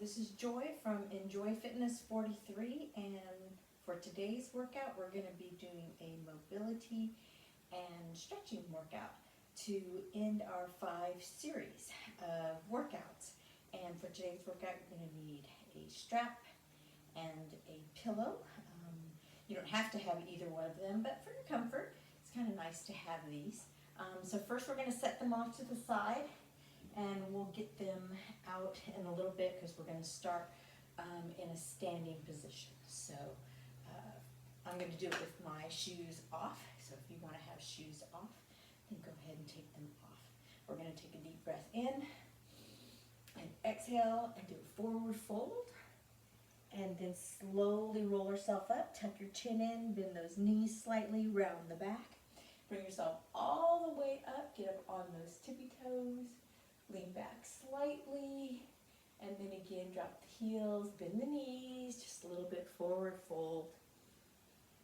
This is Joy from Enjoy Fitness 43, and for today's workout we're going to be doing a mobility and stretching workout to end our 5 series of workouts. And for today's workout you're going to need a strap and a pillow. You don't have to have either one of them, but for your comfort it's kind of nice to have these. So first we're going to set them off to the side, and we'll get them out in a little bit because we're going to start in a standing position. So I'm going to do it with my shoes off. So if you want to have shoes off, then go ahead and take them off. We're going to take a deep breath in and exhale and do a forward fold. And then slowly roll yourself up, tuck your chin in, bend those knees slightly, round the back. Bring yourself all the way up, get up on those tippy toes. Lean back slightly, and then again drop the heels, bend the knees, just a little bit, forward fold.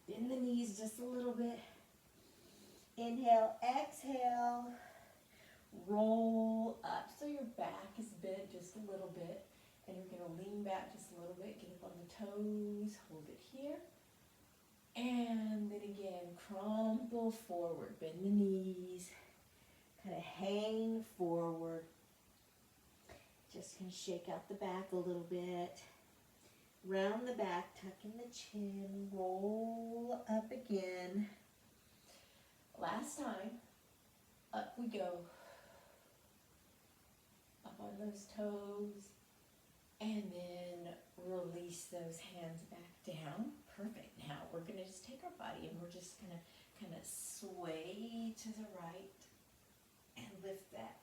Bend the knees just a little bit. Inhale, exhale, roll up so your back is bent just a little bit, and you're going to lean back just a little bit, get up on the toes, hold it here, and then again crumple forward, bend the knees, kind of hang forward. Just going to shake out the back a little bit. Round the back, tuck in the chin, roll up again. Last time, up we go. Up on those toes. And then release those hands back down. Perfect. Now we're going to just take our body and we're just going to kind of sway to the right and lift that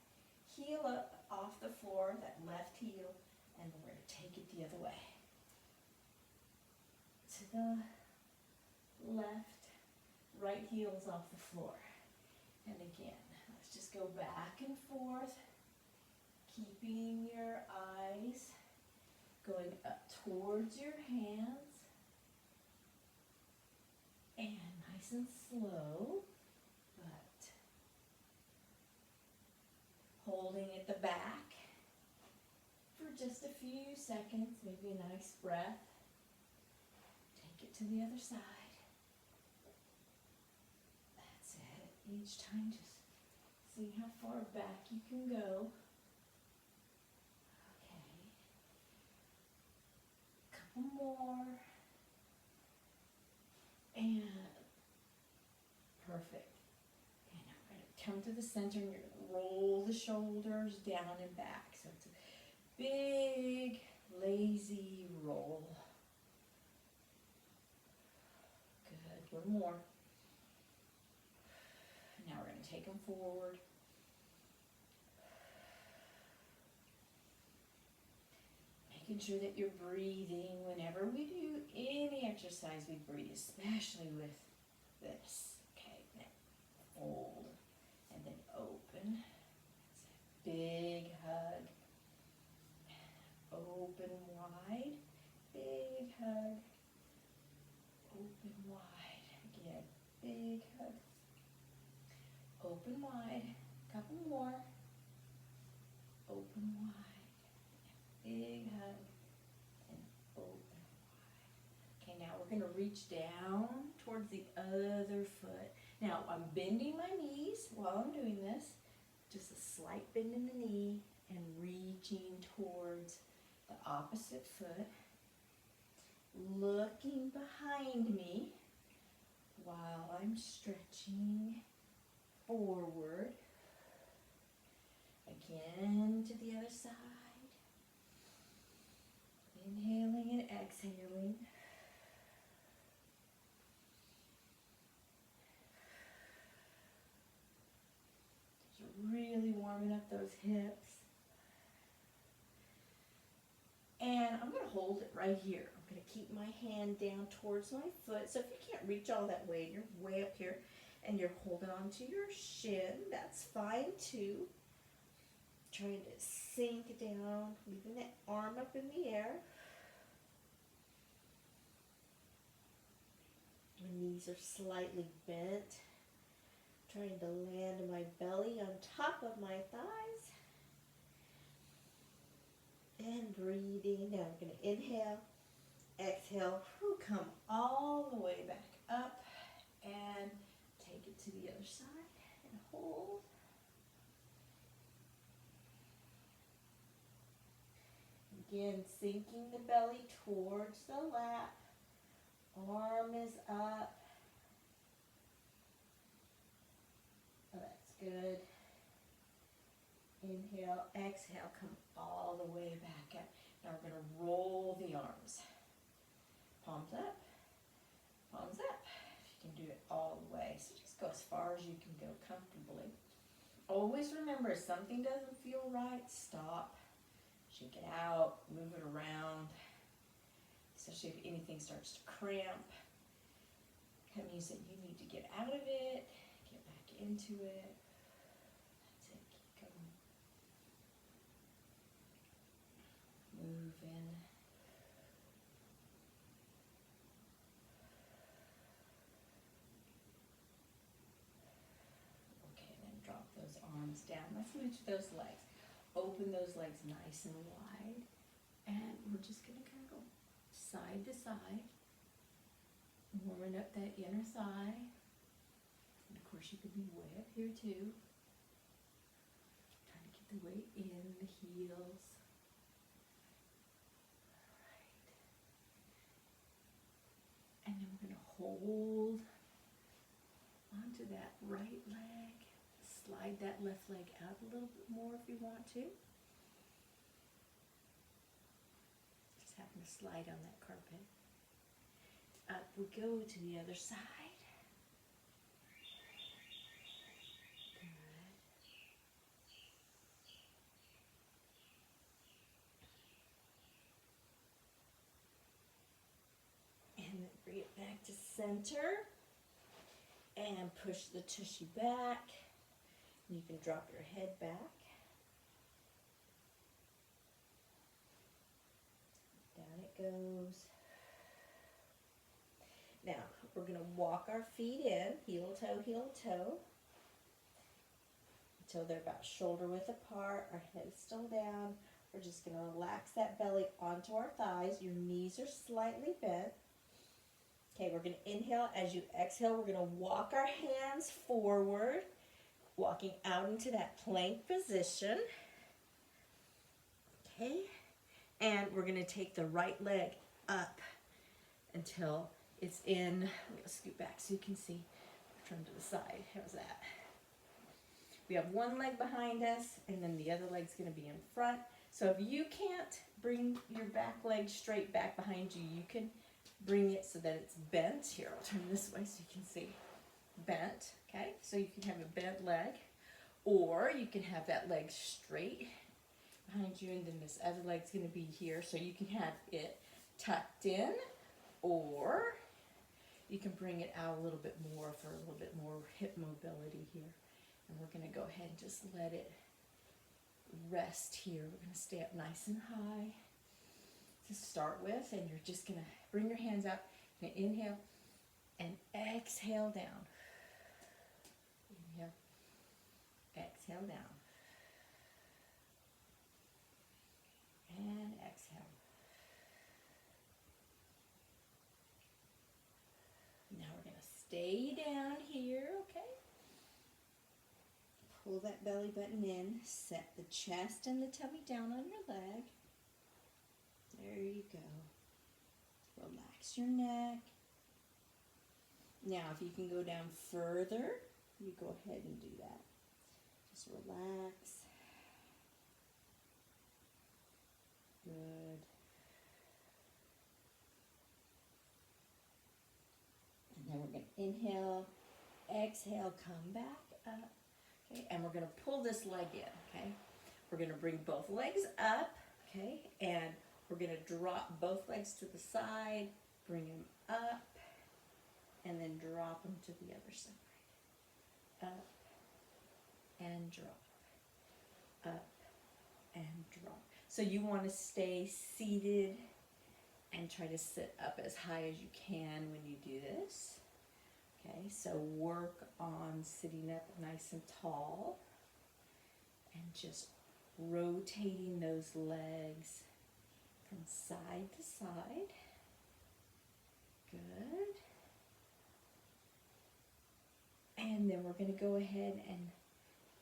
heel up off the floor, that left heel, and then we're going to take it the other way. To the left, right heel is off the floor. And again, let's just go back and forth, keeping your eyes going up towards your hands, and nice and slow. Holding at the back for just a few seconds, maybe a nice breath. Take it to the other side. That's it. Each time just see how far back you can go. Okay. Couple more. And perfect. Okay, now we're going to come to the center and you're going to roll the shoulders down and back. So it's a big, lazy roll. Good. One more. Now we're going to take them forward. Making sure that you're breathing. Whenever we do any exercise, we breathe, especially with this. Okay, now fold. And then open. Big hug. Open wide. Big hug. Open wide. Again, big hug. Open wide. Couple more. Open wide. Big hug. And open wide. Okay, now we're going to reach down towards the other foot. Now, I'm bending my knees while I'm doing this. Just a slight bend in the knee and reaching towards the opposite foot. Looking behind me while I'm stretching forward. Again to the other side. Inhaling and exhaling. Really warming up those hips. And I'm going to hold it right here. I'm going to keep my hand down towards my foot. So if you can't reach all that way, you're way up here and you're holding on to your shin, that's fine too. Trying to sink down, leaving that arm up in the air. My knees are slightly bent. Trying to land my belly on top of my thighs. And breathing. Now we're going to inhale, exhale, come all the way back up and take it to the other side and hold. Again, sinking the belly towards the lap. Arm is up. Oh, that's good. Inhale, exhale, come all the way back up. Now we're going to roll the arms. Palms up, palms up. If you can do it all the way. So just go as far as you can go comfortably. Always remember, if something doesn't feel right, stop. Shake it out, move it around. Especially if anything starts to cramp. That means that you need to get out of it, get back into it. That's it, keep going. Move in. Okay, then drop those arms down. Let's move to those legs. Open those legs nice and wide. And we're just going to kind of go side to side. Warming up that inner thigh. And of course you could be way up here too. Trying to get the weight in the heels. Alright. And then we're going to hold onto that right leg. Slide that left leg out a little bit more if you want to. Just happen to slide on that carpet. Up we go to the other side. Good. And then bring it back to center. And push the tushy back. You can drop your head back. Down it goes. Now, we're going to walk our feet in, heel toe, until they're about shoulder width apart. Our head is still down. We're just going to relax that belly onto our thighs. Your knees are slightly bent. Okay, we're going to inhale. As you exhale, we're going to walk our hands forward. Walking out into that plank position. Okay. And we're going to take the right leg up until it's in. I'm going to scoot back so you can see. Turn to the side. How's that? We have one leg behind us, and then the other leg's going to be in front. So if you can't bring your back leg straight back behind you, you can bring it so that it's bent. Here, I'll turn this way so you can see. Bent, okay? So you can have a bent leg, or you can have that leg straight behind you, and then this other leg's going to be here, so you can have it tucked in, or you can bring it out a little bit more for a little bit more hip mobility here. And we're going to go ahead and just let it rest here. We're going to stay up nice and high to start with, and you're just going to bring your hands up and inhale and exhale down. Inhale, exhale down, and exhale. Now we're going to stay down here, okay? Pull that belly button in, set the chest and the tummy down on your leg. There you go. Relax your neck. Now, if you can go down further, you go ahead and do that. Just relax. Good. And then we're going to inhale, exhale, come back up. Okay, and we're going to pull this leg in, okay? We're going to bring both legs up, okay? And we're going to drop both legs to the side, bring them up, and then drop them to the other side. Up and drop. Up and drop. So you want to stay seated and try to sit up as high as you can when you do this. Okay, so work on sitting up nice and tall and just rotating those legs from side to side. Good. And then we're going to go ahead and,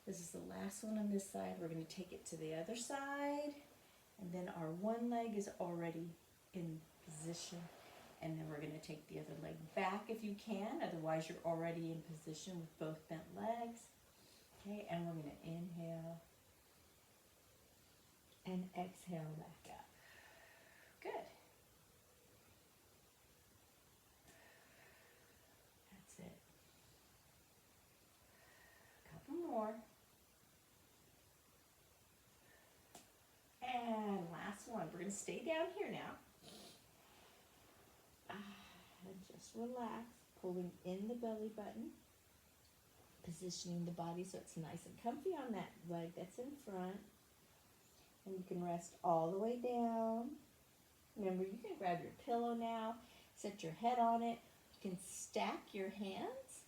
this is the last one on this side, we're going to take it to the other side. And then our one leg is already in position. And then we're going to take the other leg back if you can, otherwise you're already in position with both bent legs. Okay, and we're going to inhale and exhale back up. Good. That's it. A couple more. And last one. We're going to stay down here now. And just relax, pulling in the belly button, positioning the body so it's nice and comfy on that leg that's in front. And you can rest all the way down. Remember, you can grab your pillow now, set your head on it. You can stack your hands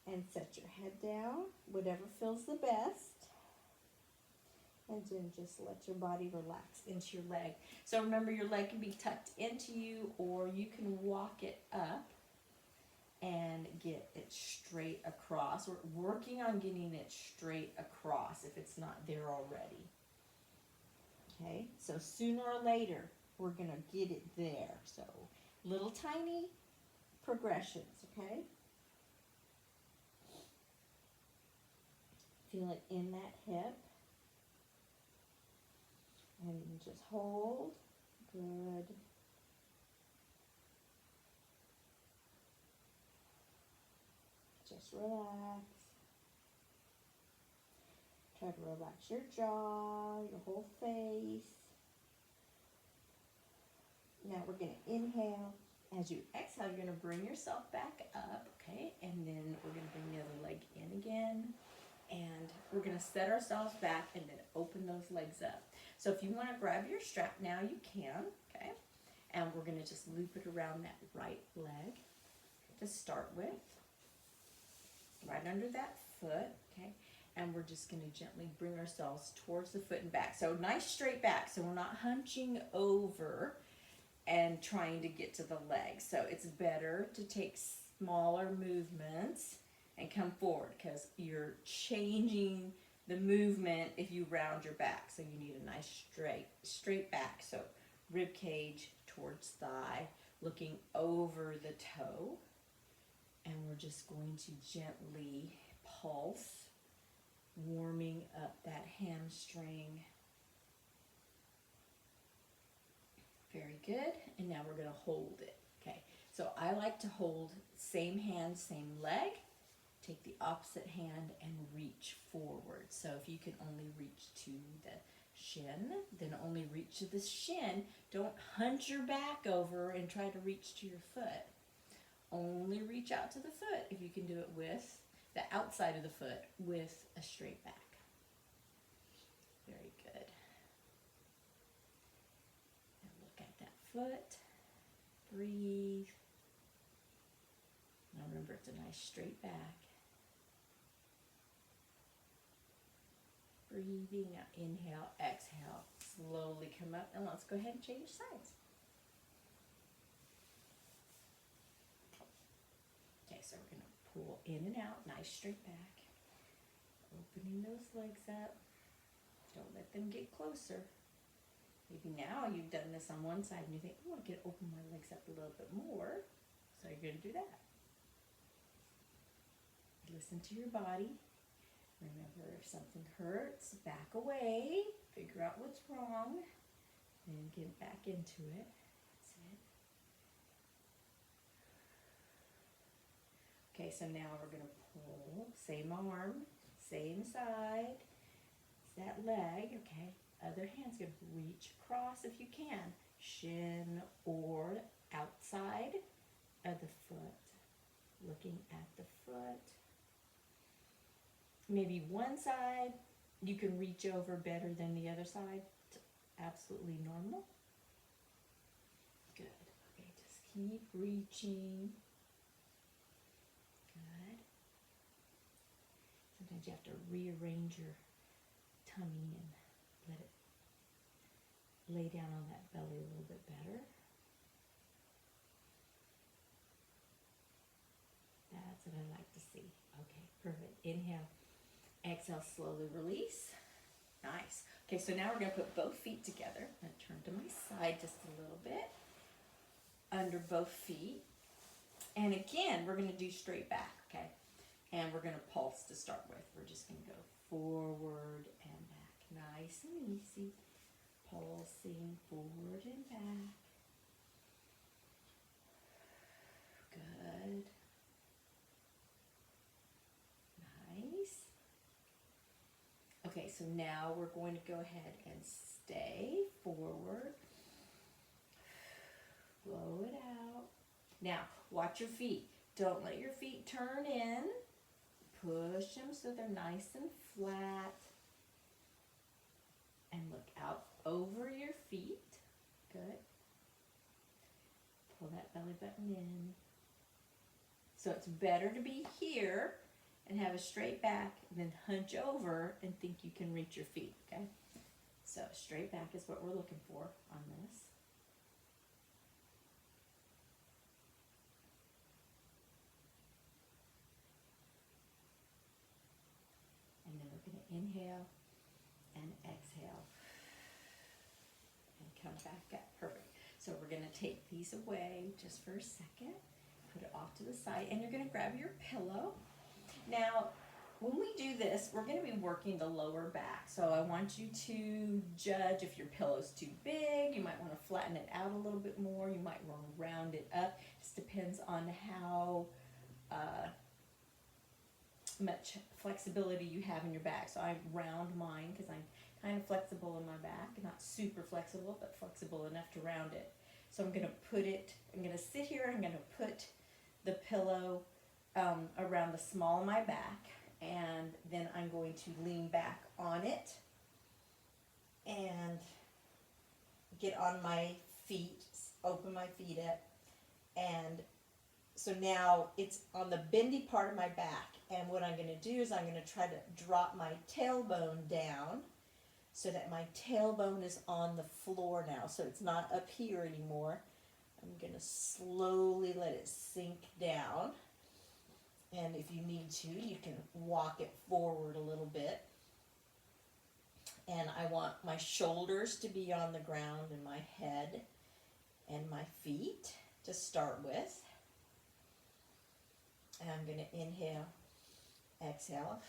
and set your head down, whatever feels the best. And then just let your body relax into your leg. So remember, your leg can be tucked into you, or you can walk it up and get it straight across. We're working on getting it straight across if it's not there already. Okay, so sooner or later, we're going to get it there. So little tiny progressions, okay? Feel it in that hip. And just hold. Good. Just relax. Try to relax your jaw, your whole face. Now we're going to inhale. As you exhale, you're going to bring yourself back up, okay? And then we're going to bring the other leg in again. And we're going to set ourselves back and then open those legs up. So if you want to grab your strap now, you can, okay? And we're going to just loop it around that right leg to start with, right under that foot, okay? And we're just going to gently bring ourselves towards the foot and back. So nice straight back, so we're not hunching over and trying to get to the leg. So it's better to take smaller movements and come forward, because you're changing the movement if you round your back. So you need a nice straight back. So rib cage towards thigh, looking over the toe. And we're just going to gently pulse, warming up that hamstring. Very good. And now we're going to hold it. Okay. So I like to hold same hand, same leg. Take the opposite hand and reach forward. So if you can only reach to the shin, then only reach to the shin. Don't hunch your back over and try to reach to your foot. Only reach out to the foot if you can do it with the outside of the foot with a straight back. Very good. And look at that foot. Breathe. Now remember, it's a nice straight back. Breathing out, inhale, exhale, slowly come up, and let's go ahead and change sides. Okay, so we're going to pull in and out, nice straight back, opening those legs up. Don't let them get closer. Maybe now you've done this on one side and you think, oh, I can open my legs up a little bit more. So you're going to do that. Listen to your body. Remember, if something hurts, back away, figure out what's wrong, and get back into it. That's it. Okay, so now we're going to pull, same arm, same side, it's that leg, okay. Other hand's going to reach across if you can, shin or outside of the foot, looking at the foot. Maybe one side you can reach over better than the other side. It's absolutely normal. Good. Okay, just keep reaching. Good. Sometimes you have to rearrange your tummy and let it lay down on that belly a little bit better. That's what I like to see. Okay, perfect. Inhale, exhale, slowly release. Nice. Okay, so now we're going to put both feet together. I'm going to turn to my side just a little bit. Under both feet. And again, we're going to do straight back, okay? And we're going to pulse to start with. We're just going to go forward and back. Nice and easy. Pulsing forward and back. Good. Nice. Okay, so now we're going to go ahead and stay forward. Blow it out. Now, watch your feet. Don't let your feet turn in. Push them so they're nice and flat. And look out over your feet. Good. Pull that belly button in. So it's better to be here and have a straight back than hunch over and think you can reach your feet, okay? So straight back is what we're looking for on this. And then we're going to inhale and exhale and come back up. Perfect. So we're going to take these away just for a second. Put it off to the side, and you're going to grab your pillow. Now, when we do this, we're going to be working the lower back. So I want you to judge if your pillow's too big. You might want to flatten it out a little bit more. You might want to round it up. This depends on how much flexibility you have in your back. So I round mine because I'm kind of flexible in my back. Not super flexible, but flexible enough to round it. So I'm going to sit here. I'm going to put the pillow around the small of my back, and then I'm going to lean back on it and get on my feet, open my feet up, and so now it's on the bendy part of my back, and what I'm going to do is I'm going to try to drop my tailbone down so that my tailbone is on the floor now, so it's not up here anymore. I'm going to slowly let it sink down. And if you need to, you can walk it forward a little bit. And I want my shoulders to be on the ground and my head and my feet to start with. And I'm going to inhale, exhale,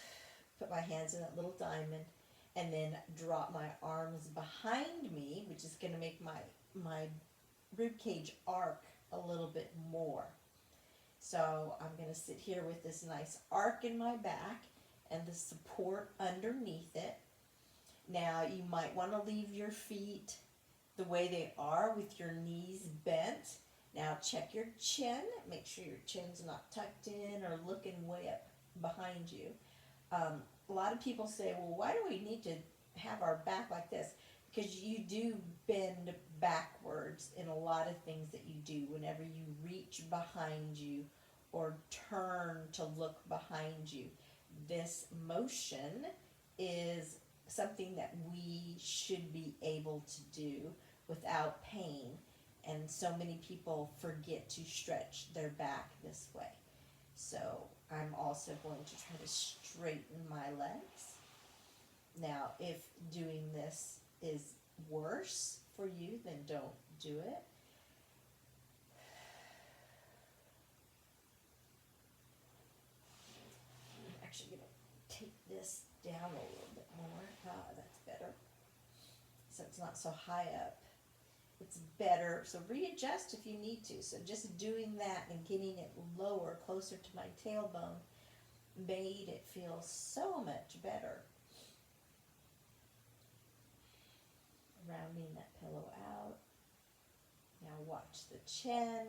put my hands in that little diamond, and then drop my arms behind me, which is going to make my rib cage arc a little bit more. So I'm going to sit here with this nice arc in my back and the support underneath it. Now you might want to leave your feet the way they are with your knees bent. Now check your chin. Make sure your chin's not tucked in or looking way up behind you. A lot of people say, well, why do we need to have our back like this? Because you do bend backwards in a lot of things that you do whenever you reach behind you or turn to look behind you. This motion is something that we should be able to do without pain, and so many people forget to stretch their back this way. So I'm also going to try to straighten my legs. Now, if doing this is worse for you, then don't do it. I'm actually going to take this down a little bit more. That's better. So it's not so high up. It's better. So readjust if you need to. So just doing that and getting it lower, closer to my tailbone, made it feel so much better. Rounding that pillow out. Now watch the chin.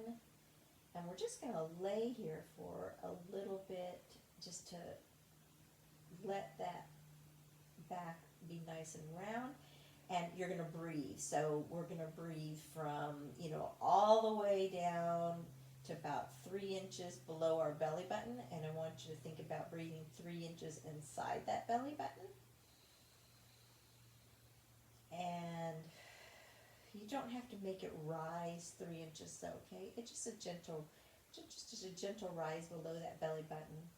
And we're just going to lay here for a little bit just to let that back be nice and round. And you're going to breathe. So we're going to breathe from, all the way down to about 3 inches below our belly button. And I want you to think about breathing 3 inches inside that belly button. And You don't have to make it rise 3 inches though, okay? It's just a gentle rise below that belly button.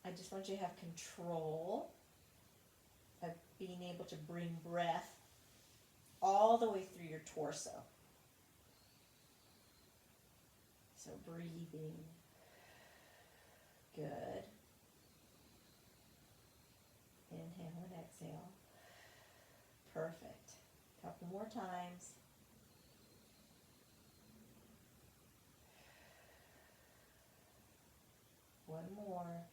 I just want you to have control of being able to bring breath all the way through your torso. So breathing. Good. Inhale and exhale. Perfect. Couple more times. One more.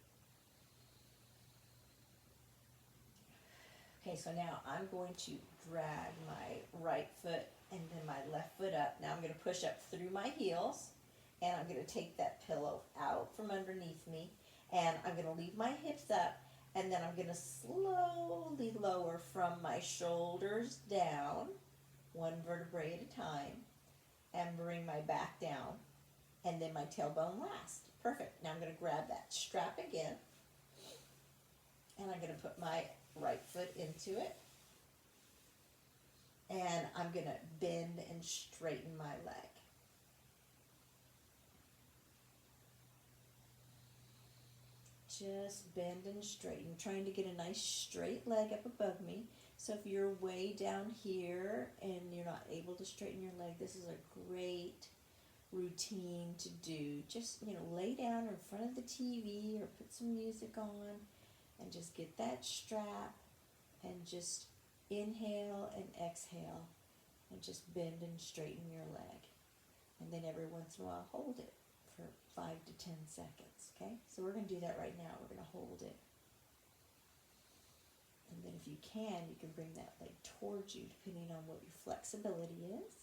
Okay, so now I'm going to drag my right foot and then my left foot up. Now I'm going to push up through my heels, and I'm going to take that pillow out from underneath me, and I'm going to leave my hips up, and then I'm going to slowly lower from my shoulders down, one vertebrae at a time, and bring my back down, and then my tailbone last. Perfect. Now I'm going to grab that strap again, and I'm going to put my right foot into it, and I'm going to bend and straighten my leg. Just bend and straighten, trying to get a nice straight leg up above me. So if you're way down here and you're not able to straighten your leg, this is a great routine to do. Just, lay down in front of the TV or put some music on and just get that strap and just inhale and exhale and just bend and straighten your leg. And then every once in a while hold it for 5 to 10 seconds, okay? So we're going to do that right now. We're going to hold it. And then if you can bring that leg towards you depending on what your flexibility is.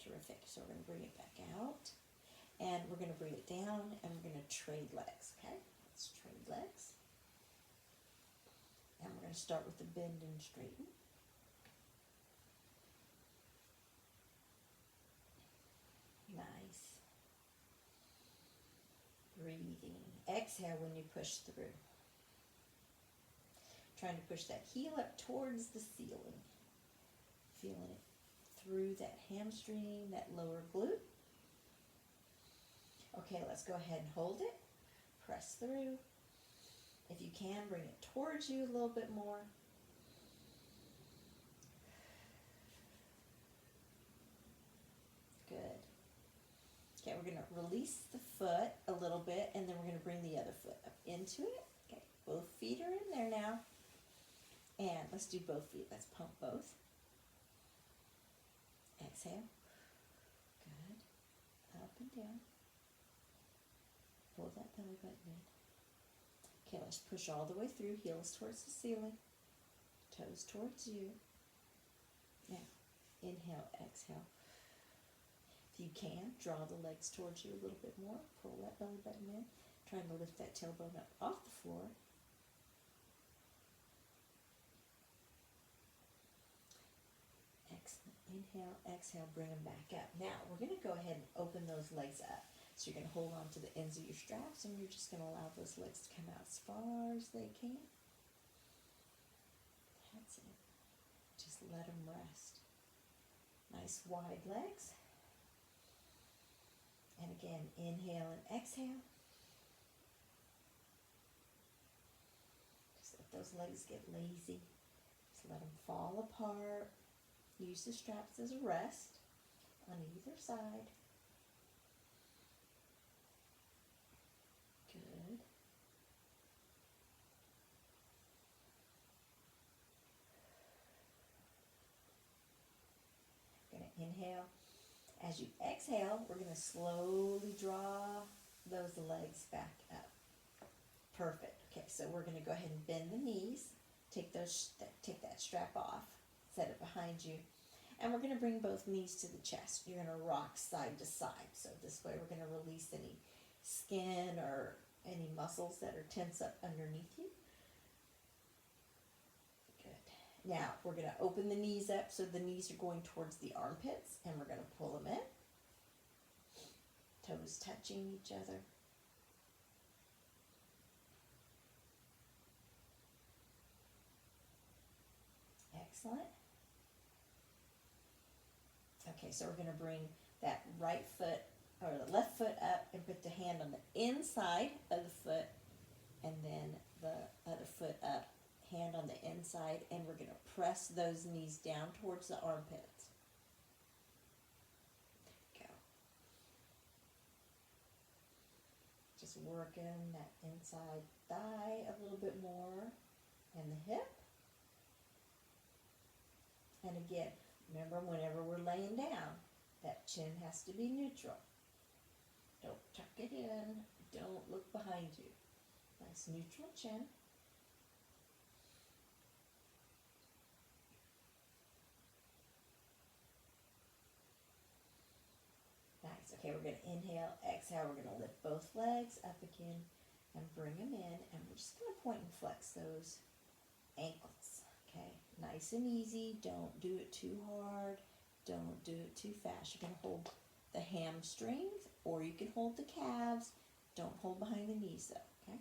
Terrific. So we're going to bring it back out. And we're going to bring it down, and we're going to trade legs, okay? Let's trade legs. And we're going to start with the bend and straighten. Nice. Breathing. Exhale when you push through. Trying to push that heel up towards the ceiling. Feeling it through that hamstring, that lower glute. Okay, let's go ahead and hold it. Press through. If you can, bring it towards you a little bit more. Good. Okay, we're going to release the foot a little bit, and then we're going to bring the other foot up into it. Okay, both feet are in there now. And let's do both feet. Let's pump both. Exhale. Good. Up and down. Pull that belly button in. Okay, let's push all the way through. Heels towards the ceiling. Toes towards you. Now, inhale, exhale. If you can, draw the legs towards you a little bit more. Pull that belly button in. Trying to lift that tailbone up off the floor. Excellent. Inhale, exhale, bring them back up. Now, we're going to go ahead and open those legs up. So you're going to hold on to the ends of your straps, and you're just going to allow those legs to come out as far as they can. That's it. Just let them rest. Nice wide legs. And again, inhale and exhale. Just let those legs get lazy. Just let them fall apart. Use the straps as a rest on either side. Good. We're going to inhale. As you exhale, we're going to slowly draw those legs back up. Perfect. Okay, so we're going to go ahead and bend the knees. Take that strap off. Set it behind you. And we're going to bring both knees to the chest. You're going to rock side to side. So this way we're going to release any skin or any muscles that are tense up underneath you. Good. Now we're going to open the knees up so the knees are going towards the armpits, and we're going to pull them in. Toes touching each other. Excellent. Okay, so we're going to bring that right foot or the left foot up and put the hand on the inside of the foot, and then the other foot up, hand on the inside, and we're going to press those knees down towards the armpits. Go. Just working that inside thigh a little bit more, and the hip. And again, remember, whenever we're laying down, that chin has to be neutral. Don't tuck it in. Don't look behind you. Nice neutral chin. Nice. Okay, we're going to inhale, exhale. We're going to lift both legs up again and bring them in. And we're just going to point and flex those ankles. Okay, nice and easy. Don't do it too hard. Don't do it too fast. You're going to hold the hamstrings, or you can hold the calves. Don't hold behind the knees though, okay?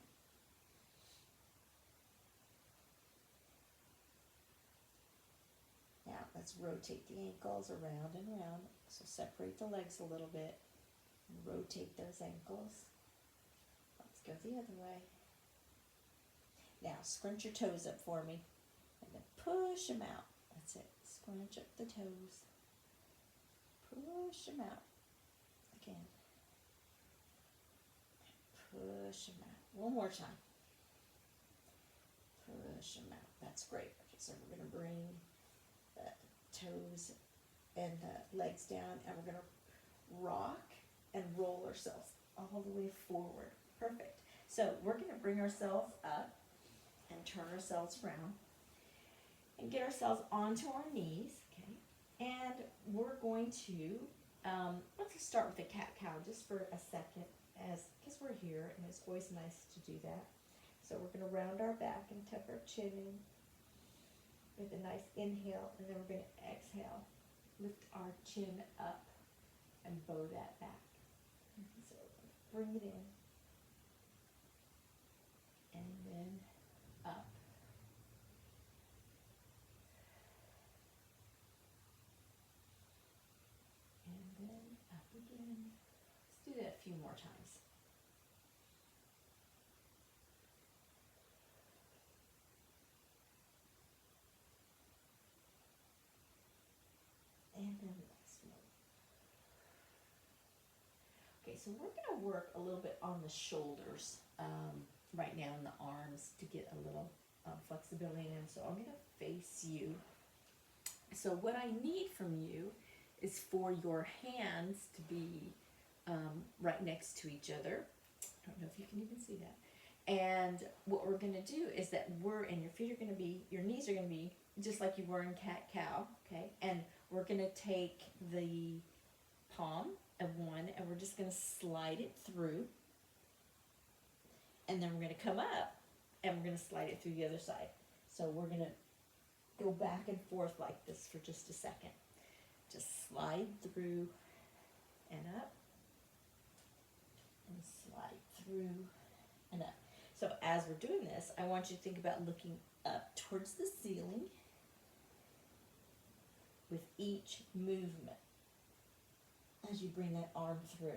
Now let's rotate the ankles around and around. So separate the legs a little bit and rotate those ankles. Let's go the other way. Now scrunch your toes up for me and then push them out. That's it. Scrunch up the toes. Push them out. Again. Push them out. One more time. Push them out. That's great. Okay, so we're going to bring the toes and the legs down, and we're going to rock and roll ourselves all the way forward. Perfect. So we're going to bring ourselves up and turn ourselves around and get ourselves onto our knees. Okay. And we're going to, let's start with the cat-cow just for a second, because we're here, and it's always nice to do that. So we're going to round our back and tuck our chin in with a nice inhale, and then we're going to exhale, lift our chin up, and bow that back. So bring it in, and then up. And then up again. Let's do that a few more times. And then the next one. Okay, so we're going to work a little bit on the shoulders right now, and the arms to get a little flexibility in. So I'm going to face you. So what I need from you is for your hands to be right next to each other. I don't know if you can even see that. And what we're going to do is that and your feet are going to be, your knees are going to be just like you were in cat-cow, okay? And we're going to take the palm of one, and we're just going to slide it through. And then we're going to come up, and we're going to slide it through the other side. So we're going to go back and forth like this for just a second. Just slide through and up, and slide through and up. So as we're doing this, I want you to think about looking up towards the ceiling with each movement as you bring that arm through.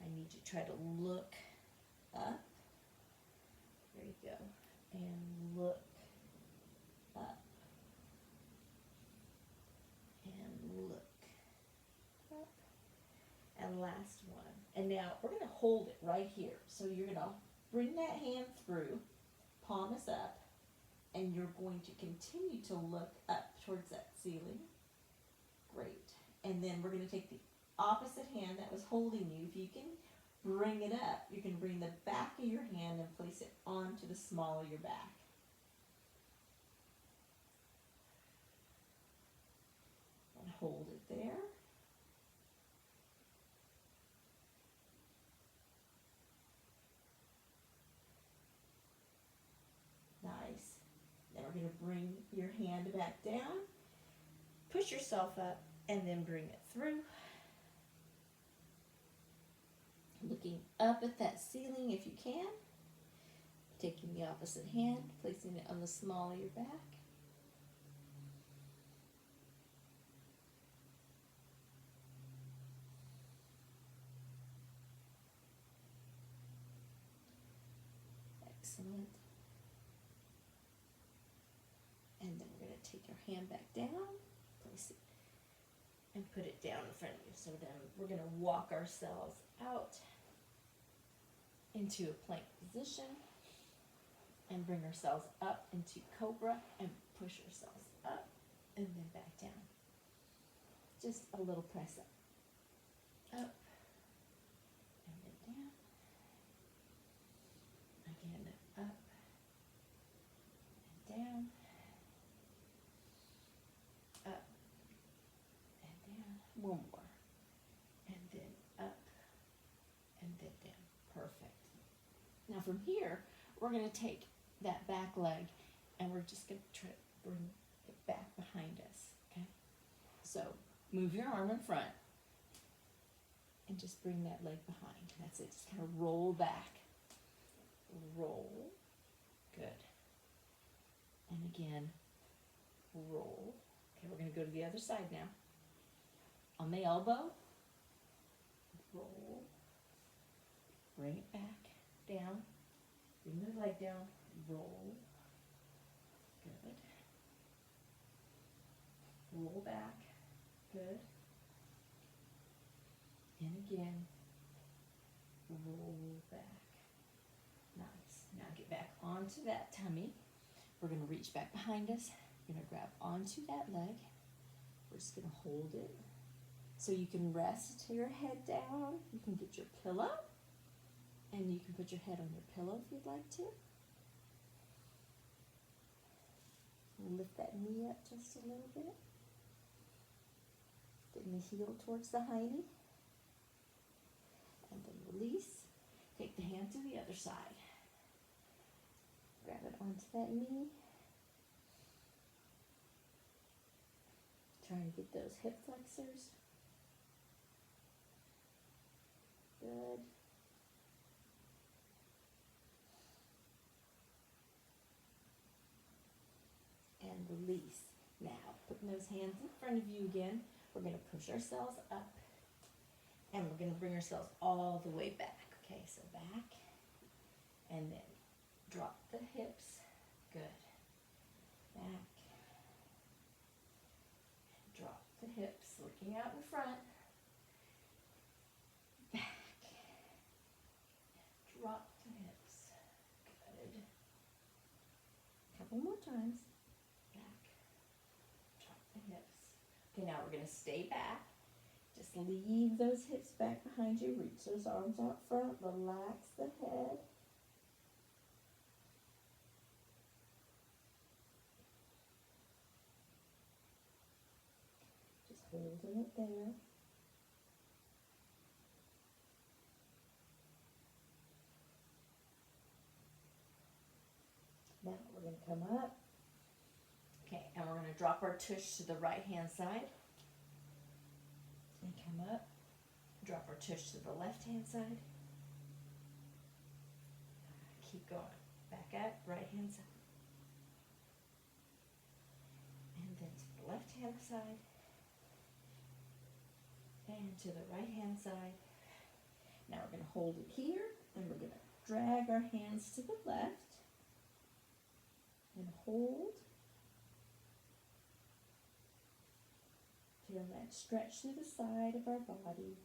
I need you to try to look up. There you go. And look up. And look up. And last one. And now we're going to hold it right here. So you're going to bring that hand through, palm is up, and you're going to continue to look up towards that ceiling. Great. And then we're going to take the opposite hand that was holding you. If you can bring it up, you can bring the back of your hand and place it onto the small of your back. And hold it there. Nice. Then we're going to bring your hand back down, push yourself up, and then bring it through. Looking up at that ceiling if you can. Taking the opposite hand, placing it on the small of your back. take your hand back down, place it, and put it down in front of you. So then we're going to walk ourselves out into a plank position and bring ourselves up into cobra and push ourselves up and then back down. Just a little press up, up, and then down. Again, up and down, up and down. One more, and then up and then down. Perfect. Now from here, we're going to take that back leg and we're just going to try to bring it back behind us, okay? So move your arm in front and just bring that leg behind. That's it. Just kind of roll back. Roll. Good. And again, roll. Okay, we're going to go to the other side now. On the elbow, roll. Bring it back, down. Bring the leg down, roll. Good. Roll back. Good. And again, roll back. Nice. Now get back onto that tummy. We're going to reach back behind us. We're going to grab onto that leg. We're just going to hold it. So you can rest your head down. You can get your pillow. And you can put your head on your pillow if you'd like to. Lift that knee up just a little bit. Getting the heel towards the hiney. And then release. Take the hand to the other side. Grab it onto that knee. Trying to get those hip flexors. Good. And release. Now, putting those hands in front of you again, we're going to push ourselves up and we're going to bring ourselves all the way back. Okay, so back and then drop the hips. Good. Back. Drop the hips, looking out in front. Back. Drop the hips. Good. Couple more times. Okay, now we're going to stay back. Just leave those hips back behind you. Reach those arms out front. Relax the head. Just holding it there. Now we're going to come up. Okay, and we're going to drop our tush to the right hand side. And come up. Drop our tush to the left hand side. Keep going. Back up, right hand side. And then to the left hand side. And to the right hand side. Now we're going to hold it here. And we're going to drag our hands to the left. And hold. Feel that stretch through the side of our body.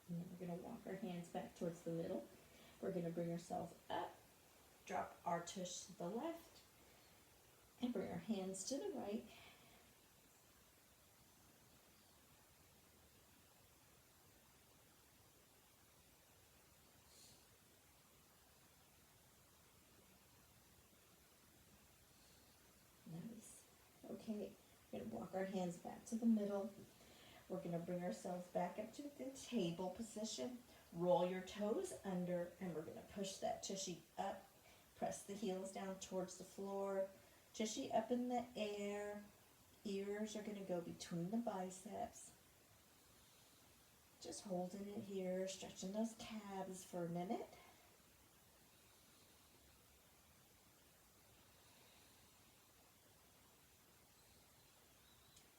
And then we're going to walk our hands back towards the middle. We're going to bring ourselves up, drop our tush to the left, and bring our hands to the right. Okay, we're going to walk our hands back to the middle. We're going to bring ourselves back up to the table position. Roll your toes under, and we're going to push that tushy up. Press the heels down towards the floor. Tushy up in the air. Ears are going to go between the biceps. Just holding it here, stretching those calves for a minute.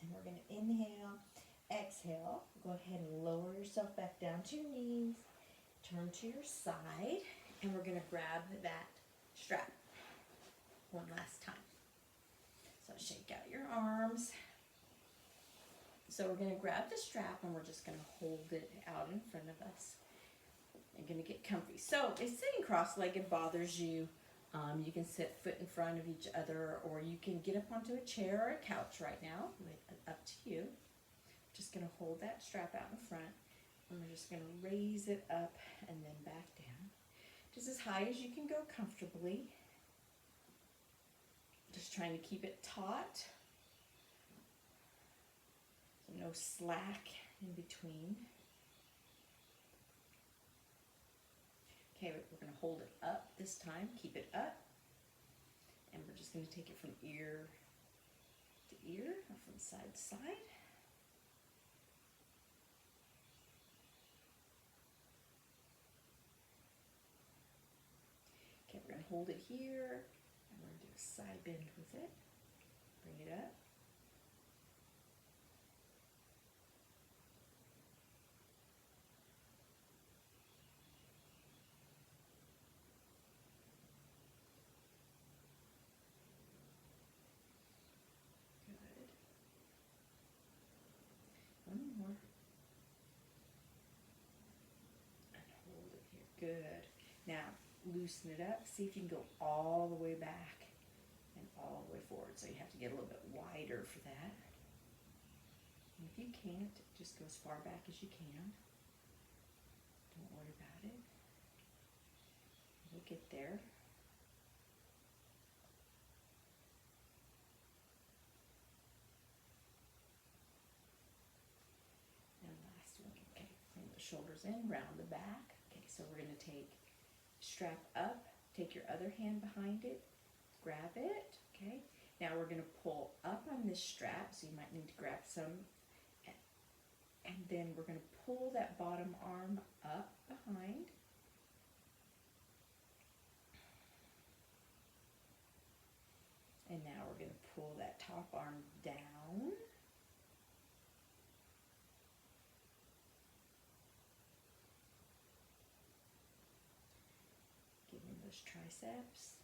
And we're going to inhale, exhale, go ahead and lower yourself back down to your knees, turn to your side, and we're going to grab that strap one last time. So shake out your arms. So we're going to grab the strap and we're just going to hold it out in front of us. You're going to get comfy. So if sitting cross-legged bothers you, you can sit foot in front of each other, or you can get up onto a chair or a couch right now. Up to you. Just going to hold that strap out in front, and we're just going to raise it up and then back down. Just as high as you can go comfortably. Just trying to keep it taut. So no slack in between. Okay, we're going to hold it up this time. Keep it up. And we're just going to take it from ear to ear, or from side to side. Okay, we're going to hold it here, and we're going to do a side bend with it. Bring it up. Good. One more. And hold it here. Good. Now, loosen it up. See if you can go all the way back and all the way forward. So you have to get a little bit wider for that. And if you can't, just go as far back as you can. Don't worry about it. We'll get there. And last one. Okay, bring the shoulders in, round the back. Okay, so we're going to take strap up, take your other hand behind it, grab it. Okay, now we're going to pull up on this strap, so you might need to grab some, and then we're going to pull that bottom arm up behind. And now we're going to pull that top arm down. Give me those triceps.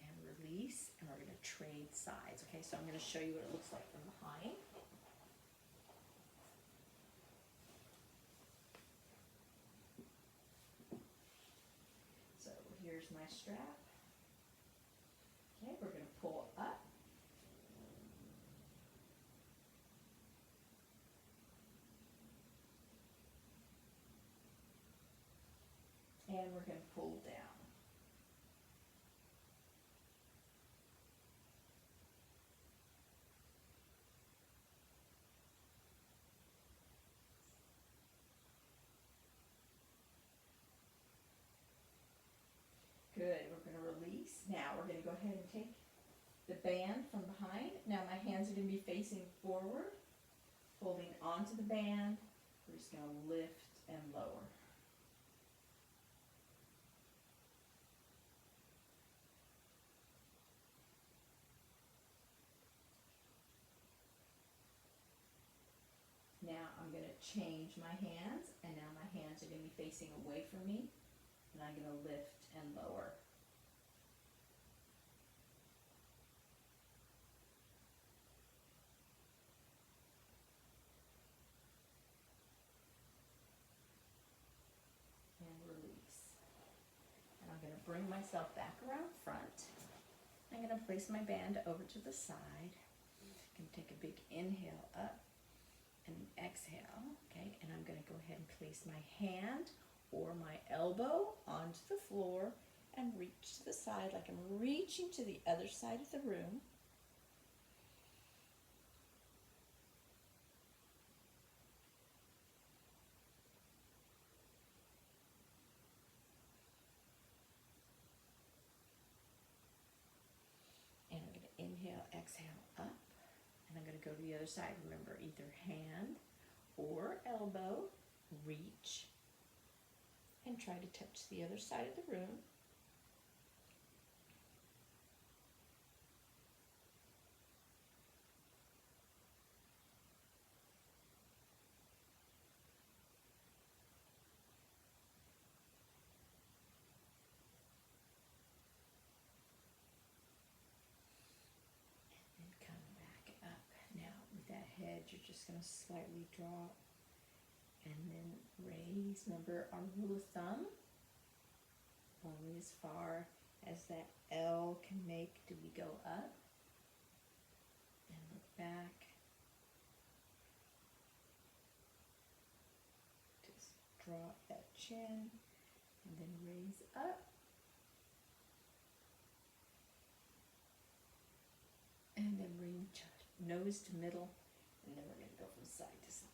And release. And we're going to trade sides. Okay, so I'm going to show you what it looks like from behind. So here's my strap. Okay, we're going to pull up. And we're going to pull down. Good, we're going to release. Now we're going to go ahead and take the band from behind. Now my hands are going to be facing forward, holding onto the band. We're just going to lift and lower. Now I'm going to change my hands, and now my hands are going to be facing away from me, and I'm going to lift and lower. And release. And I'm going to bring myself back around front. I'm going to place my band over to the side. I'm going to take a big inhale up and exhale, okay? And I'm going to go ahead and place my hand or my elbow onto the floor and reach to the side like I'm reaching to the other side of the room. And I'm going to inhale, exhale up, and I'm going to go to the other side. Remember, either hand or elbow, reach, and try to touch the other side of the room. you're just going to slightly drop and then raise. Remember our rule of thumb, only as far as that L can make do we go up, and look back. Just drop that chin and then raise up. And then bring nose to middle, and then we're going to go from side to side.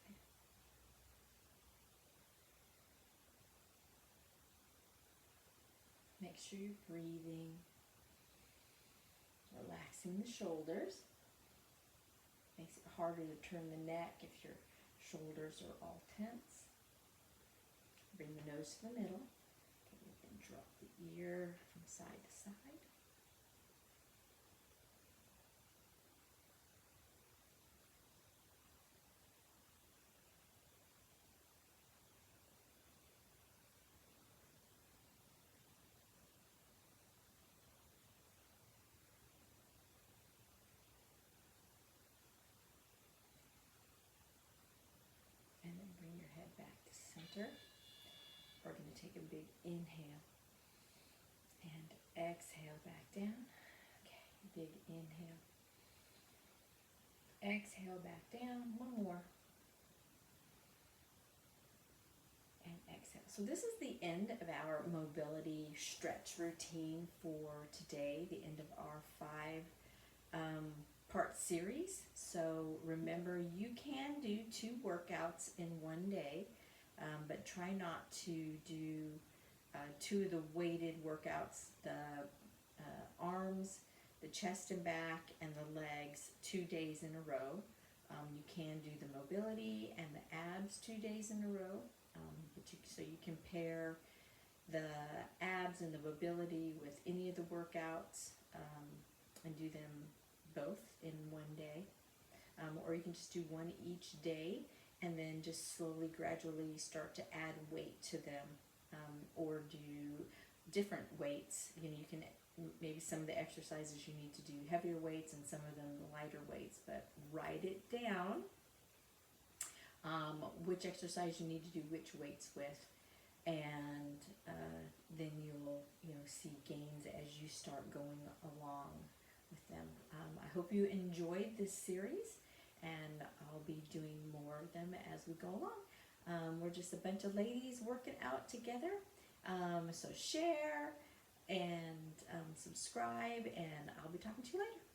Make sure you're breathing, relaxing the shoulders. Makes it harder to turn the neck if your shoulders are all tense. Bring the nose to the middle, and then drop the ear from side to side. And then bring your head back to center. We're going to take a big inhale and exhale back down. Okay, big inhale. Exhale back down. One more. And exhale. So this is the end of our mobility stretch routine for today, the end of our 5-part series. So remember, you can do 2 workouts in one day, but try not to do 2 of the weighted workouts, the arms, the chest and back, and the legs 2 days in a row. You can do the mobility and the abs 2 days in a row, so you can pair the abs and the mobility with any of the workouts and do them both in one day. Or you can just do 1 each day and then just slowly, gradually start to add weight to them, or do different weights. You can maybe some of the exercises you need to do heavier weights and some of them lighter weights, but write it down, which exercise you need to do which weights with, and then you'll see gains as you start going along with them. I hope you enjoyed this series, and I'll be doing more of them as we go along. We're just a bunch of ladies working out together, so share and subscribe, and I'll be talking to you later.